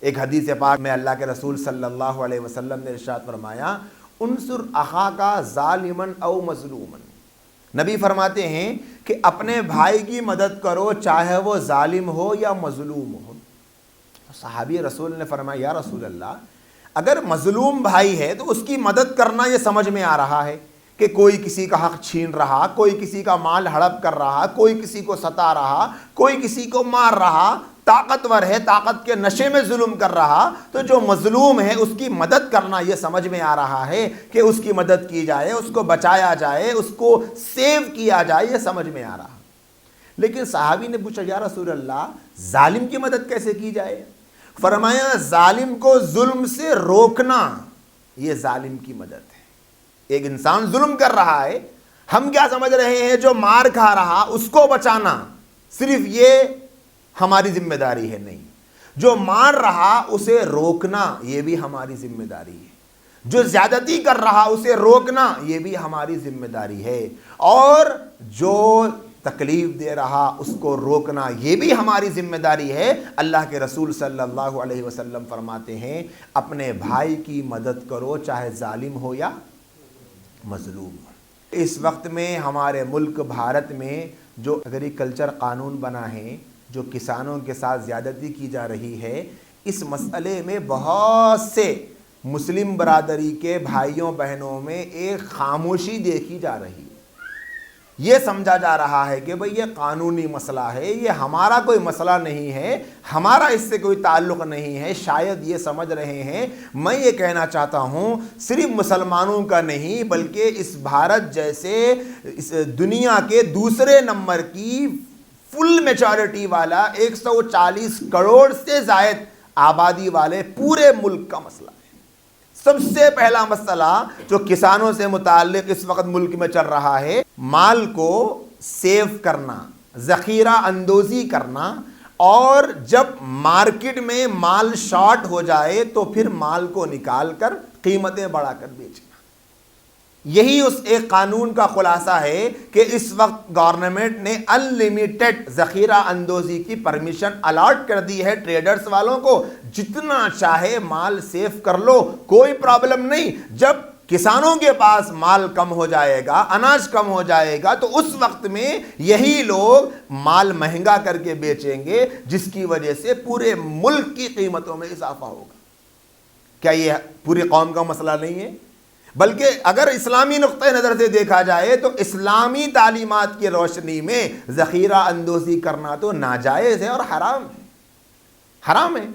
ایک حدیث پاک میں اللہ کے رسول صلی اللہ علیہ وسلم نے ارشاد فرمایا انصر اخاک ظالمن او مظلومن۔ نبی فرماتے ہیں کہ اپنے بھائی کی مدد کرو چاہے وہ ظالم ہو یا مظلوم ہو۔ صحابی رسول نے فرمایا یا رسول اللہ اگر مظلوم بھائی ہے تو اس کی مدد کرنا یہ سمجھ میں آ رہا ہے کہ کوئی کسی کا حق چھین رہا، کوئی کسی کا مال ہڑپ کر رہا، کوئی کسی کو ستا رہا، کوئی کسی کو مار رہا، طاقتور ہے طاقت کے نشے میں ظلم کر رہا، تو جو مظلوم ہے اس کی مدد کرنا یہ سمجھ میں آ رہا ہے کہ اس کی مدد کی جائے، اس کو بچایا جائے، اس کو سیو کیا جائے، یہ سمجھ میں آ رہا۔ لیکن صحابی نے پوچھا یا رسول اللہ ظالم کی مدد کیسے کی جائے؟ فرمایا ظالم کو ظلم سے روکنا یہ ظالم کی مدد ہے۔ ایک انسان ظلم کر رہا ہے، ہم کیا سمجھ رہے ہیں جو مار کھا رہا اس کو بچانا صرف یہ ہماری ذمہ داری ہے، نہیں، جو مار رہا اسے روکنا یہ بھی ہماری ذمہ داری ہے، جو زیادتی کر رہا اسے روکنا یہ بھی ہماری ذمہ داری ہے، اور جو تکلیف دے رہا اس کو روکنا یہ بھی ہماری ذمہ داری ہے۔ اللہ کے رسول صلی اللہ علیہ وسلم فرماتے ہیں اپنے بھائی کی مدد کرو چاہے ظالم ہو یا مظلوم ہو۔ اس وقت میں ہمارے ملک بھارت میں جو ایگریکلچر قانون بنا ہے، جو کسانوں کے ساتھ زیادتی کی جا رہی ہے، اس مسئلے میں بہت سے مسلم برادری کے بھائیوں بہنوں میں ایک خاموشی دیکھی جا رہی ہے۔ یہ سمجھا جا رہا ہے کہ بھئی یہ قانونی مسئلہ ہے، یہ ہمارا کوئی مسئلہ نہیں ہے، ہمارا اس سے کوئی تعلق نہیں ہے، شاید یہ سمجھ رہے ہیں۔ میں یہ کہنا چاہتا ہوں صرف مسلمانوں کا نہیں بلکہ اس بھارت جیسے اس دنیا کے دوسرے نمبر کی فل میچورٹی والا 140 کروڑ سے زائد آبادی والے پورے ملک کا مسئلہ ہے۔ سب سے پہلا مسئلہ جو کسانوں سے متعلق اس وقت ملک میں چل رہا ہے، مال کو سیو کرنا، ذخیرہ اندوزی کرنا، اور جب مارکیٹ میں مال شارٹ ہو جائے تو پھر مال کو نکال کر قیمتیں بڑھا کر بیچنا۔ یہی اس ایک قانون کا خلاصہ ہے کہ اس وقت گورنمنٹ نے انلیمیٹڈ ذخیرہ اندوزی کی پرمیشن الاٹ کر دی ہے ٹریڈرز والوں کو، جتنا چاہے مال سیو کر لو، کوئی پرابلم نہیں۔ جب کسانوں کے پاس مال کم ہو جائے گا، اناج کم ہو جائے گا، تو اس وقت میں یہی لوگ مال مہنگا کر کے بیچیں گے، جس کی وجہ سے پورے ملک کی قیمتوں میں اضافہ ہوگا۔ کیا یہ پوری قوم کا مسئلہ نہیں ہے؟ بلکہ اگر اسلامی نقطۂ نظر سے دیکھا جائے تو اسلامی تعلیمات کی روشنی میں ذخیرہ اندوزی کرنا تو ناجائز ہے اور حرام ہے، حرام ہے۔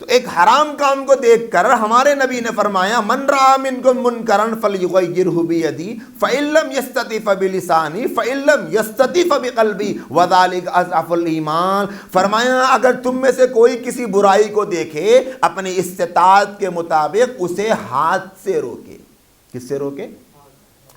تو ایک حرام کام کو دیکھ کر ہمارے نبی نے فرمایا من رأى منکم منکرا فلیغیرہ بیدی فإن لم یستطع فبلسانہ فإن لم یستطع فبقلبہ وذلک اضعف الایمان۔ فرمایا اگر تم میں سے کوئی کسی برائی کو دیکھے اپنی استطاعت کے مطابق اسے ہاتھ سے روکے۔ کس سے روکے؟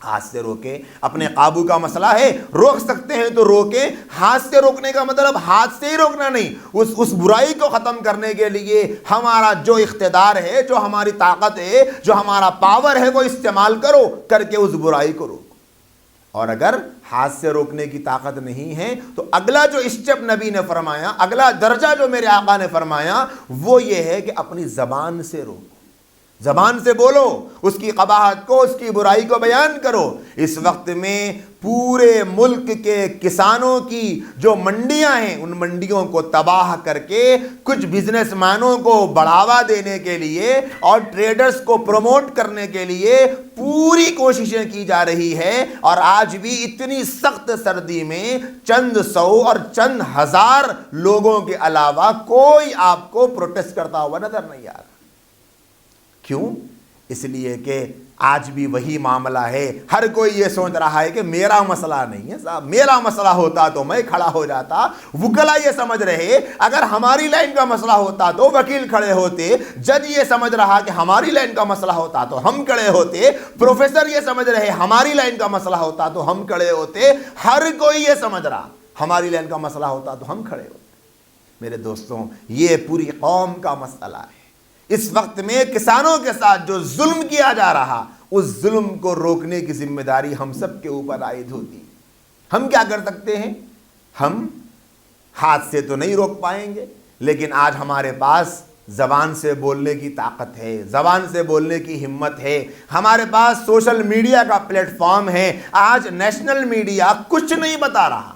ہاتھ سے روکے۔ اپنے قابو کا مسئلہ ہے، روک سکتے ہیں تو روکے۔ ہاتھ سے روکنے کا مطلب ہاتھ سے ہی روکنا نہیں، اس برائی کو ختم کرنے کے لیے ہمارا جو اقتدار ہے، جو ہماری طاقت ہے، جو ہمارا پاور ہے، وہ استعمال کرو، کر کے اس برائی کو روکو۔ اور اگر ہاتھ سے روکنے کی طاقت نہیں ہے تو اگلا جو اسٹیپ نبی نے فرمایا، اگلا درجہ جو میرے آقا نے فرمایا وہ یہ ہے کہ اپنی زبان سے روکو، زبان سے بولو، اس کی قباحت کو، اس کی برائی کو بیان کرو۔ اس وقت میں پورے ملک کے کسانوں کی جو منڈیاں ہیں ان منڈیوں کو تباہ کر کے کچھ بزنس مینوں کو بڑھاوا دینے کے لیے اور ٹریڈرز کو پروموٹ کرنے کے لیے پوری کوششیں کی جا رہی ہے، اور آج بھی اتنی سخت سردی میں چند سو اور چند ہزار لوگوں کے علاوہ کوئی آپ کو پروٹیسٹ کرتا ہوا نظر نہیں آ رہا۔ کیوں؟ اس لیے کہ آج بھی وہی معاملہ ہے، ہر کوئی یہ سوچ رہا ہے کہ میرا مسئلہ نہیں ہے صاحب، میرا مسئلہ ہوتا تو میں کھڑا ہو جاتا۔ وکلا یہ سمجھ رہے اگر ہماری لائن کا مسئلہ ہوتا تو وکیل کھڑے ہوتے، جج یہ سمجھ رہا کہ ہماری لائن کا مسئلہ ہوتا تو ہم کھڑے ہوتے، پروفیسر یہ سمجھ رہے ہماری لائن کا مسئلہ ہوتا تو ہم کھڑے ہوتے، ہر کوئی یہ سمجھ رہا ہماری لائن کا مسئلہ ہوتا تو ہم کھڑے ہوتے۔ میرے دوستوں یہ پوری قوم کا مسئلہ ہے۔ اس وقت میں کسانوں کے ساتھ جو ظلم کیا جا رہا اس ظلم کو روکنے کی ذمہ داری ہم سب کے اوپر عائد ہوتی۔ ہم کیا کر سکتے ہیں؟ ہم ہاتھ سے تو نہیں روک پائیں گے، لیکن آج ہمارے پاس زبان سے بولنے کی طاقت ہے، زبان سے بولنے کی ہمت ہے، ہمارے پاس سوشل میڈیا کا پلیٹ فارم ہے۔ آج نیشنل میڈیا کچھ نہیں بتا رہا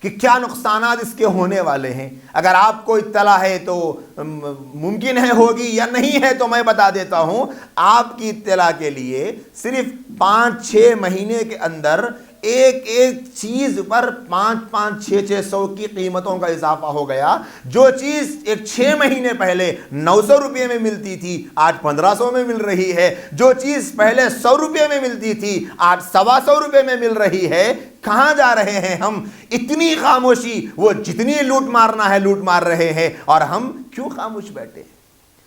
کہ کیا نقصانات اس کے ہونے والے ہیں۔ اگر آپ کو اطلاع ہے تو ممکن ہے ہوگی، یا نہیں ہے تو میں بتا دیتا ہوں آپ کی اطلاع کے لیے۔ صرف 5-6 مہینے کے اندر ایک چیز پر 500-600 کی قیمتوں کا اضافہ ہو گیا۔ جو چیز 6 مہینے پہلے 900 روپے میں ملتی تھی آج 1500 میں مل رہی ہے۔ جو چیز پہلے 100 روپے میں ملتی تھی آج 125 روپے میں مل رہی ہے۔ کہاں جا رہے ہیں ہم؟ اتنی خاموشی، وہ جتنی لوٹ مارنا ہے لوٹ مار رہے ہیں، اور ہم کیوں خاموش بیٹھے ہیں؟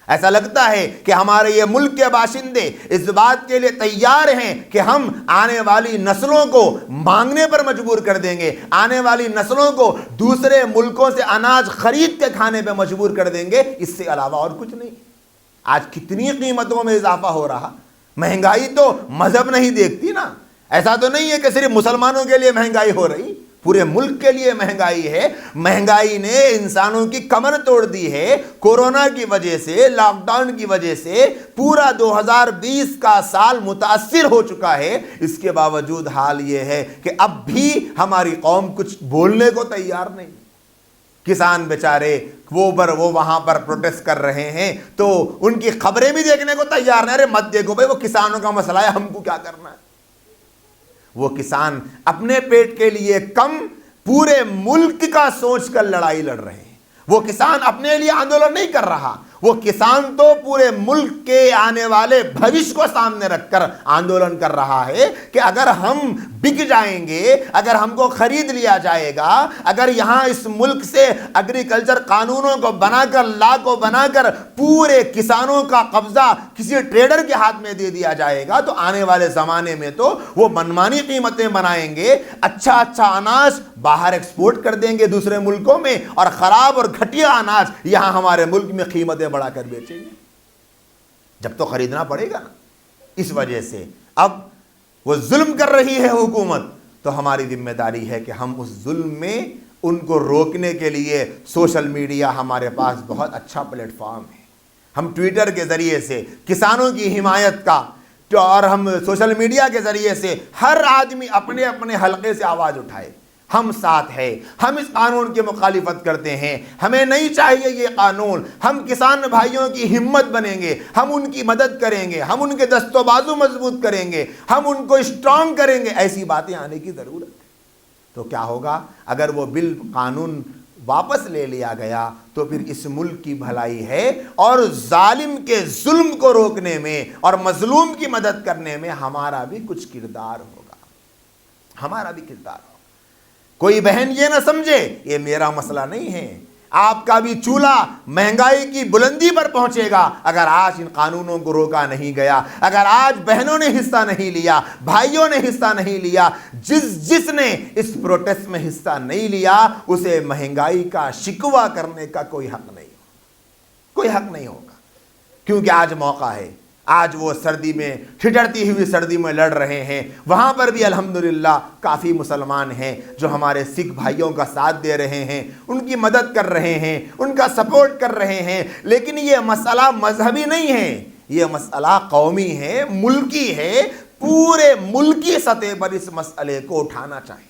ایسا لگتا ہے کہ ہمارے یہ ملک کے باشندے اس بات کے لیے تیار ہیں کہ ہم آنے والی نسلوں کو مانگنے پر مجبور کر دیں گے، آنے والی نسلوں کو دوسرے ملکوں سے اناج خرید کے کھانے پہ مجبور کر دیں گے، اس سے علاوہ اور کچھ نہیں۔ آج کتنی قیمتوں میں اضافہ ہو رہا۔ مہنگائی تو مذہب نہیں دیکھتی نا، ایسا تو نہیں ہے کہ صرف مسلمانوں کے لیے مہنگائی ہو رہی، پورے ملک کے لیے مہنگائی ہے۔ مہنگائی نے انسانوں کی کمر توڑ دی ہے۔ کورونا کی وجہ سے، لاک ڈاؤن کی وجہ سے پورا 2020 کا سال متاثر ہو چکا ہے۔ اس کے باوجود حال یہ ہے کہ اب بھی ہماری قوم کچھ بولنے کو تیار نہیں۔ کسان بیچارے وہ وہاں پر پروٹیسٹ کر رہے ہیں تو ان کی خبریں بھی دیکھنے کو تیار نہیں۔ ارے مت دیکھو بھائی، وہ کسانوں کا مسئلہ ہے، ہم کو کیا کرنا ہے؟ وہ کسان اپنے پیٹ کے لیے کم پورے ملک کا سوچ کر لڑائی لڑ رہے ہیں۔ وہ کسان اپنے لیے آندولن نہیں کر رہا، وہ کسان تو پورے ملک کے آنے والے بھوش کو سامنے رکھ کر آندولن کر رہا ہے کہ اگر ہم بک جائیں گے، اگر ہم کو خرید لیا جائے گا، اگر یہاں اس ملک سے ایگریکلچر قانونوں کو بنا کر، لا کو بنا کر پورے کسانوں کا قبضہ کسی ٹریڈر کے ہاتھ میں دے دیا جائے گا تو آنے والے زمانے میں تو وہ منمانی قیمتیں بنائیں گے، اچھا اناج باہر ایکسپورٹ کر دیں گے دوسرے ملکوں میں، اور خراب اور گھٹیا اناج یہاں ہمارے ملک میں قیمتیں بڑھا کر بیچیں گے۔ جب تو خریدنا پڑے گا نا۔ اس وجہ سے اب وہ ظلم کر رہی ہے حکومت، تو ہماری ذمہ داری ہے کہ ہم اس ظلم میں ان کو روکنے کے لیے سوشل میڈیا ہمارے پاس بہت اچھا پلیٹ فارم ہے۔ ہم ٹویٹر کے ذریعے سے کسانوں کی حمایت کا، اور ہم سوشل میڈیا کے ذریعے سے ہر آدمی اپنے اپنے حلقے سے آواز اٹھائے، ہم ساتھ ہیں، ہم اس قانون کی مخالفت کرتے ہیں، ہمیں نہیں چاہیے یہ قانون، ہم کسان بھائیوں کی ہمت بنیں گے، ہم ان کی مدد کریں گے، ہم ان کے دست و بازو مضبوط کریں گے، ہم ان کو اسٹرانگ کریں گے۔ ایسی باتیں آنے کی ضرورت ہے۔ تو کیا ہوگا اگر وہ بل قانون واپس لے لیا گیا تو پھر اس ملک کی بھلائی ہے، اور ظالم کے ظلم کو روکنے میں اور مظلوم کی مدد کرنے میں ہمارا بھی کچھ کردار ہوگا، ہمارا بھی کردار ہوگا۔ کوئی بہن یہ نہ سمجھے یہ میرا مسئلہ نہیں ہے، آپ کا بھی چولہا مہنگائی کی بلندی پر پہنچے گا اگر آج ان قانونوں کو روکا نہیں گیا، اگر آج بہنوں نے حصہ نہیں لیا، بھائیوں نے حصہ نہیں لیا، جس نے اس پروٹیسٹ میں حصہ نہیں لیا اسے مہنگائی کا شکوہ کرنے کا کوئی حق نہیں، کوئی حق نہیں ہوگا، کیونکہ آج موقع ہے۔ آج وہ سردی میں، ٹھٹرتی ہوئی سردی میں لڑ رہے ہیں، وہاں پر بھی الحمدللہ کافی مسلمان ہیں جو ہمارے سکھ بھائیوں کا ساتھ دے رہے ہیں، ان کی مدد کر رہے ہیں، ان کا سپورٹ کر رہے ہیں۔ لیکن یہ مسئلہ مذہبی نہیں ہے، یہ مسئلہ قومی ہے، ملکی ہے۔ پورے ملکی سطح پر اس مسئلے کو اٹھانا چاہیے۔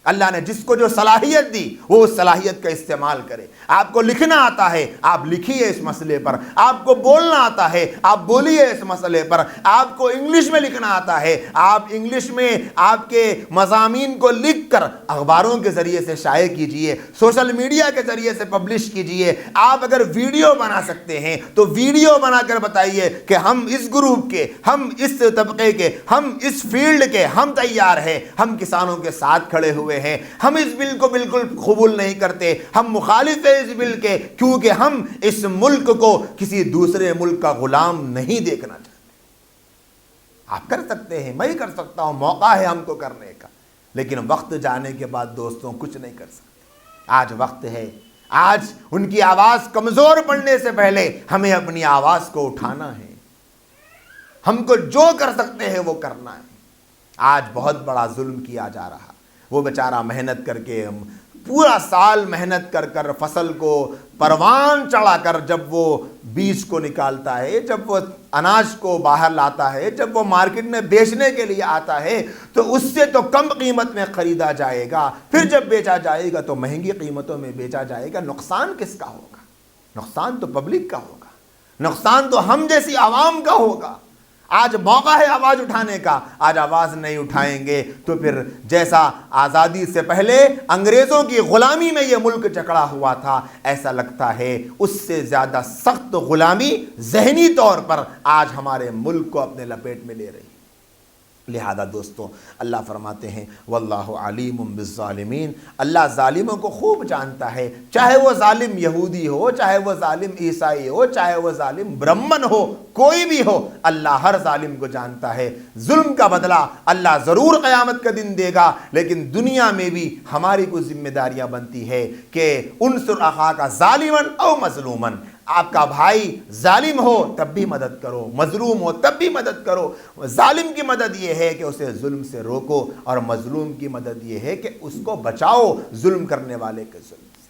اللہ نے جس کو جو صلاحیت دی وہ اس صلاحیت کا استعمال کرے۔ آپ کو لکھنا آتا ہے، آپ لکھیے اس مسئلے پر۔ آپ کو بولنا آتا ہے، آپ بولیے اس مسئلے پر۔ آپ کو انگلش میں لکھنا آتا ہے، آپ انگلش میں آپ کے مضامین کو لکھ کر اخباروں کے ذریعے سے شائع کیجئے، سوشل میڈیا کے ذریعے سے پبلش کیجئے۔ آپ اگر ویڈیو بنا سکتے ہیں تو ویڈیو بنا کر بتائیے کہ ہم اس گروپ کے، ہم اس طبقے کے، ہم اس فیلڈ کے، ہم تیار ہیں، ہم کسانوں کے ساتھ کھڑے ہوئے ہیں، ہم اس بل کو بالکل قبول نہیں کرتے، ہم مخالف ہیں اس بل کے، کیونکہ ہم اس ملک کو کسی دوسرے ملک کا غلام نہیں دیکھنا چاہتے۔ آپ کر سکتے ہیں، میں کر سکتا ہوں، موقع ہے ہم کو کرنے کا، لیکن وقت جانے کے بعد دوستوں کچھ نہیں کر سکتے۔ آج وقت ہے، آج ان کی آواز کمزور پڑنے سے پہلے ہمیں اپنی آواز کو اٹھانا ہے، ہم کو جو کر سکتے ہیں وہ کرنا ہے۔ آج بہت بڑا ظلم کیا جا رہا، وہ بیچارہ محنت کر کے، پورا سال محنت کر کر فصل کو پروان چڑھا کر جب وہ بیج کو نکالتا ہے، جب وہ اناج کو باہر لاتا ہے، جب وہ مارکیٹ میں بیچنے کے لیے آتا ہے تو اس سے تو کم قیمت میں خریدا جائے گا، پھر جب بیچا جائے گا تو مہنگی قیمتوں میں بیچا جائے گا۔ نقصان کس کا ہوگا؟ نقصان تو پبلک کا ہوگا، نقصان تو ہم جیسی عوام کا ہوگا۔ آج موقع ہے آواز اٹھانے کا، آج آواز نہیں اٹھائیں گے تو پھر جیسا آزادی سے پہلے انگریزوں کی غلامی میں یہ ملک جکڑا ہوا تھا، ایسا لگتا ہے اس سے زیادہ سخت غلامی ذہنی طور پر آج ہمارے ملک کو اپنے لپیٹ میں لے رہی ہے۔ لہذا دوستوں اللہ فرماتے ہیں واللہ علیم بالظالمین، اللہ ظالموں کو خوب جانتا ہے، چاہے وہ ظالم یہودی ہو، چاہے وہ ظالم عیسائی ہو، چاہے وہ ظالم برہمن ہو، کوئی بھی ہو، اللہ ہر ظالم کو جانتا ہے۔ ظلم کا بدلہ اللہ ضرور قیامت کا دن دے گا، لیکن دنیا میں بھی ہماری کچھ ذمہ داریاں بنتی ہے کہ انصر اخاک ظالما او مظلوما، آپ کا بھائی ظالم ہو تب بھی مدد کرو، مظلوم ہو تب بھی مدد کرو۔ ظالم کی مدد یہ ہے کہ اسے ظلم سے روکو، اور مظلوم کی مدد یہ ہے کہ اس کو بچاؤ ظلم کرنے والے کے ظلم سے۔